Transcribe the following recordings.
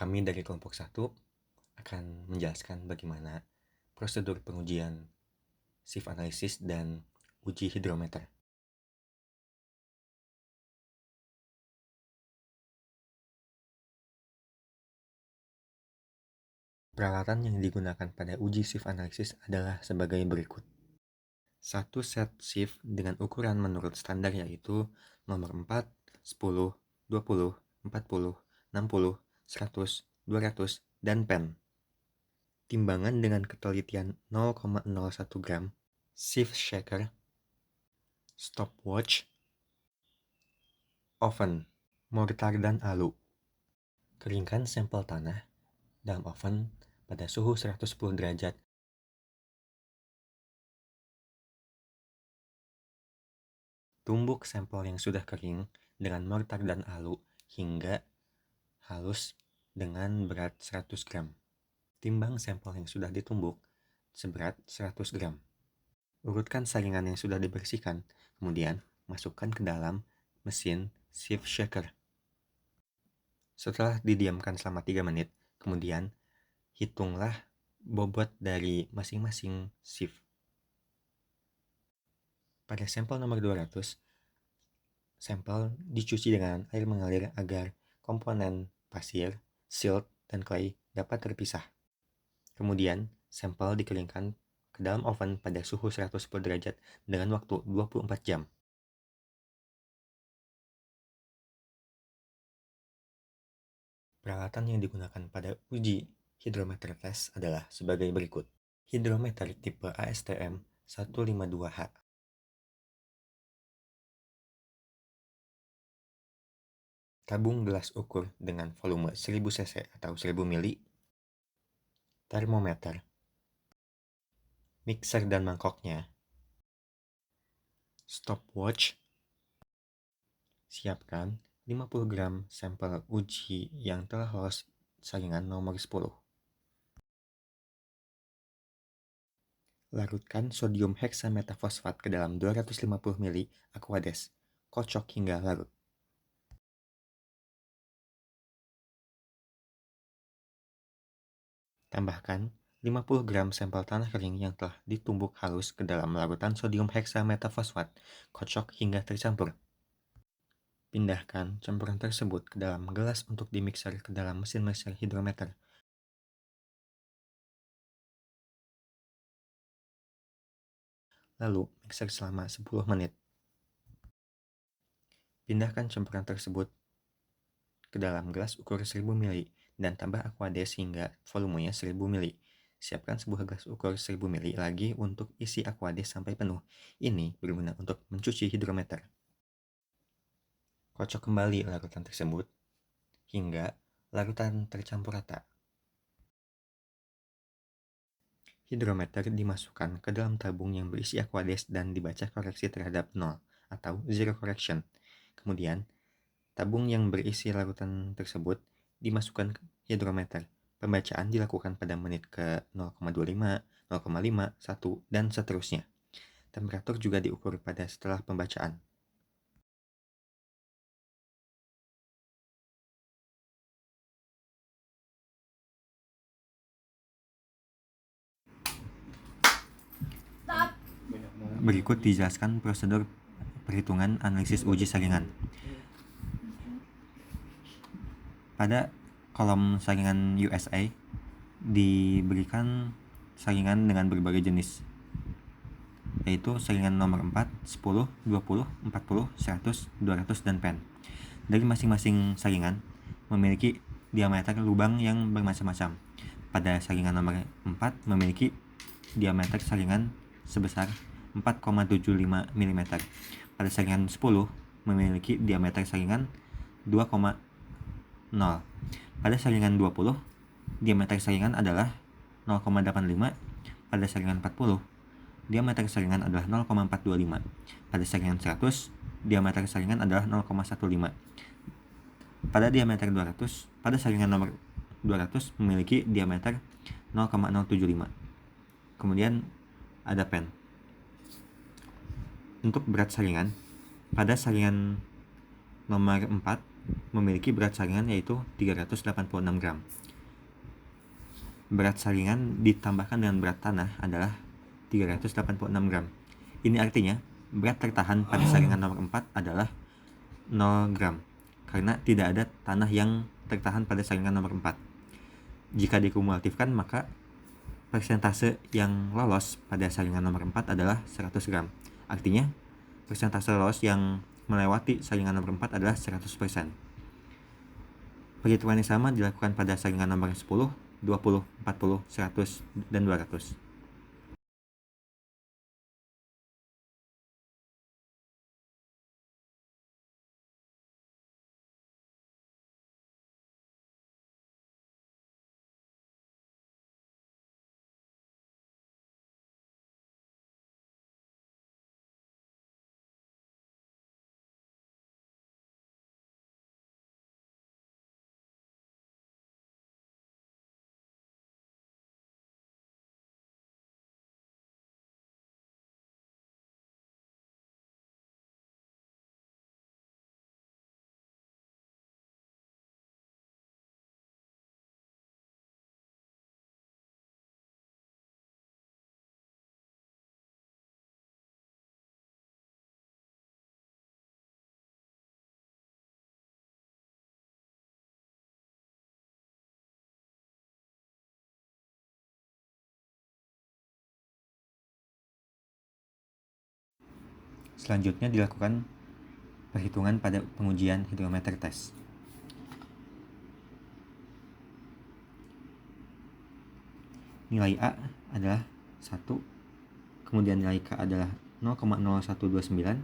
Kami dari kelompok 1 akan menjelaskan bagaimana prosedur pengujian shift analysis dan uji hidrometer. Peralatan yang digunakan pada uji shift analysis adalah sebagai berikut. Satu set shift dengan ukuran menurut standar yaitu nomor 4, 10, 20, 40, 60, 100, 200, dan pen. Timbangan dengan ketelitian 0,01 gram, shift shaker, stopwatch, oven, mortar dan alu. Keringkan sampel tanah dalam oven pada suhu 110 derajat. Tumbuk sampel yang sudah kering dengan mortar dan alu hingga halus dengan berat 100 gram. Timbang sampel yang sudah ditumbuk seberat 100 gram. Urutkan saringan yang sudah dibersihkan, kemudian masukkan ke dalam mesin shift shaker. Setelah didiamkan selama 3 menit, kemudian hitunglah bobot dari masing-masing shift. Pada sampel nomor 200, sampel dicuci dengan air mengalir agar komponen pasir, silt, dan clay dapat terpisah. Kemudian, sampel dikeringkan ke dalam oven pada suhu 110 derajat dengan waktu 24 jam. Peralatan yang digunakan pada uji hidrometer test adalah sebagai berikut. Hidrometer tipe ASTM 152H. Tabung gelas ukur dengan volume 1000 cc atau 1000 mili. Termometer. Mixer dan mangkoknya. Stopwatch. Siapkan 50 gram sampel uji yang telah lolos saringan nomor 10. Larutkan sodium heksametafosfat ke dalam 250 ml Aquades. Kocok hingga larut. Tambahkan 50 gram sampel tanah kering yang telah ditumbuk halus ke dalam larutan sodium heksametafosfat. Kocok hingga tercampur. Pindahkan campuran tersebut ke dalam gelas untuk dimixer ke dalam mesin mixer hidrometer. Lalu mixer selama 10 menit. Pindahkan campuran tersebut ke dalam gelas ukur 1000 ml dan tambah Aquades hingga volumenya 1000 ml. Siapkan sebuah gelas ukur 1000 ml lagi untuk isi Aquades sampai penuh. Ini berguna untuk mencuci hidrometer. Kocok kembali larutan tersebut hingga larutan tercampur rata. Hidrometer dimasukkan ke dalam tabung yang berisi Aquades dan dibaca koreksi terhadap 0 atau zero correction. Kemudian, tabung yang berisi larutan tersebut dimasukkan ke hidrometer. Pembacaan dilakukan pada menit ke 0,25, 0,5, 1, dan seterusnya. Temperatur juga diukur pada setelah pembacaan. Berikut dijelaskan prosedur perhitungan analisis uji saringan. Pada kolom saringan USA diberikan saringan dengan berbagai jenis, yaitu saringan nomor 4, 10, 20, 40, 100, 200, dan pen. Dari masing-masing saringan memiliki diameter lubang yang bermacam-macam. Pada saringan nomor 4 memiliki diameter saringan sebesar 4,75 mm. Pada saringan 10 memiliki diameter saringan 2,0. Pada saringan 20, diameter saringan adalah 0,85. Pada saringan 40, diameter saringan adalah 0,425. Pada saringan 100, diameter saringan adalah 0,15. Pada saringan nomor 200 memiliki diameter 0,075. Kemudian ada pen. Untuk berat saringan, pada saringan nomor 4 memiliki berat saringan yaitu 386 gram. Berat saringan ditambahkan dengan berat tanah adalah 386 gram. Ini artinya berat tertahan pada saringan nomor 4 adalah 0 gram, karena tidak ada tanah yang tertahan pada saringan nomor 4. Jika dikumulatifkan, maka persentase yang lolos pada saringan nomor 4 adalah 100 gram. Artinya, persentase lolos yang melewati saringan nomor 4 adalah 100%. Perhitungan yang sama dilakukan pada saringan nomor 10, 20, 40, 100, dan 200. Selanjutnya dilakukan perhitungan pada pengujian hidrometer test. Nilai A adalah 1, kemudian nilai K adalah 0,0129,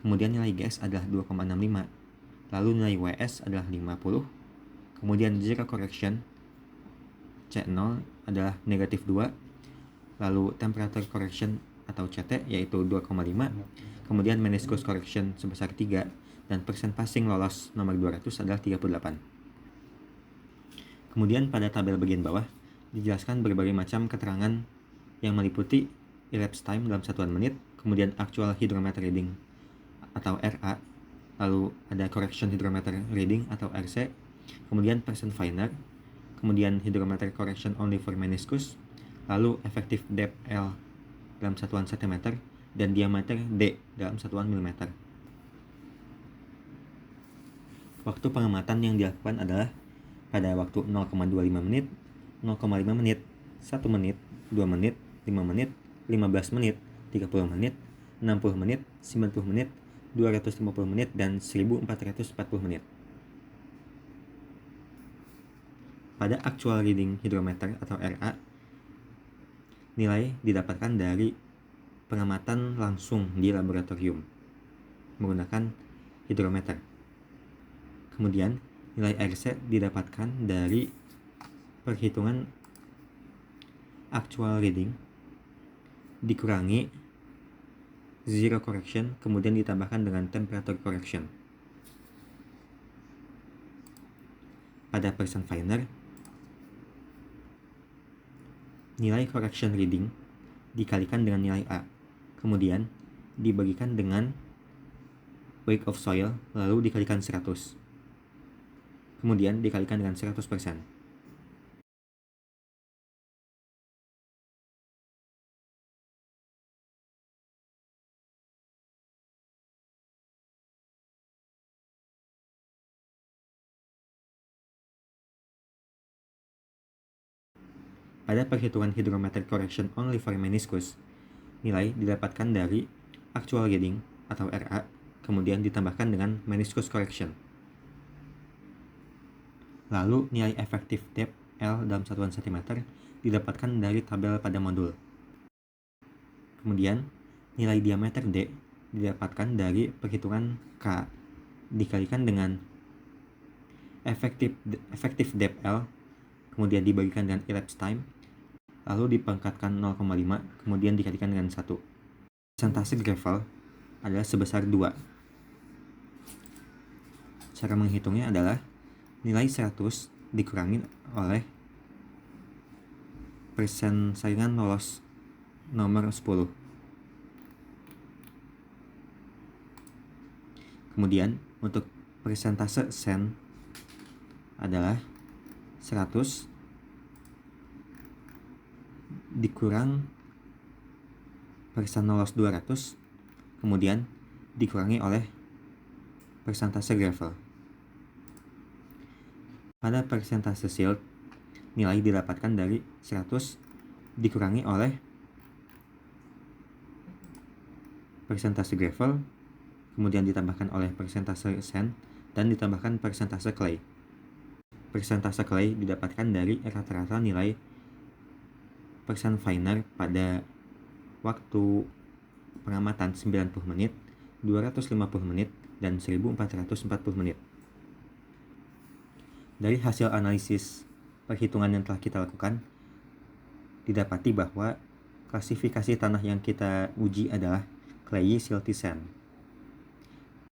kemudian nilai GS adalah 2,65, lalu nilai WS adalah 50, kemudian zero correction C0 adalah negatif 2, lalu temperature correction atau CT yaitu 2,5, kemudian meniscus correction sebesar 3, dan persen passing lolos nomor 200 adalah 38. Kemudian pada tabel bagian bawah dijelaskan berbagai macam keterangan yang meliputi elapsed time dalam satuan menit, kemudian actual hydrometer reading atau RA, lalu ada correction hydrometer reading atau RC, kemudian percent finer, kemudian hydrometer correction only for meniscus, lalu effective depth L dalam satuan cm, dan diameter D dalam satuan mm. Waktu pengamatan yang dilakukan adalah pada waktu 0,25 menit, 0,5 menit, 1 menit, 2 menit, 5 menit, 15 menit, 30 menit, 60 menit, 90 menit, 250 menit, dan 1440 menit. Pada actual reading hydrometer atau RA, nilai didapatkan dari pengamatan langsung di laboratorium menggunakan hidrometer. Kemudian nilai RC didapatkan dari perhitungan actual reading dikurangi zero correction, kemudian ditambahkan dengan temperature correction. Pada percent finer, nilai correction reading dikalikan dengan nilai A, kemudian dibagikan dengan weight of soil, lalu dikalikan 100, kemudian dikalikan dengan 100%. Pada perhitungan hydrometer correction only for meniscus, nilai didapatkan dari actual reading atau RA, kemudian ditambahkan dengan meniscus correction. Lalu nilai effective depth L dalam satuan cm didapatkan dari tabel pada modul. Kemudian nilai diameter D didapatkan dari perhitungan K dikalikan dengan effective depth L, kemudian dibagikan dengan elapsed time, lalu dipangkatkan 0,5, kemudian dikalikan dengan 1. Persentase gravel adalah sebesar 2. Cara menghitungnya adalah nilai 100 dikurangi oleh persen saringan lolos nomor 10. Kemudian untuk persentase sand adalah 100 dikurang persano loss 200 kemudian dikurangi oleh persentase gravel. Pada persentase silt, nilai didapatkan dari 100 dikurangi oleh persentase gravel, kemudian ditambahkan oleh persentase sand, dan ditambahkan persentase clay. Persentase clay didapatkan dari rata-rata nilai persen finer pada waktu pengamatan 90 menit, 250 menit, dan 1440 menit. Dari hasil analisis perhitungan yang telah kita lakukan, didapati bahwa klasifikasi tanah yang kita uji adalah clayey silty sand.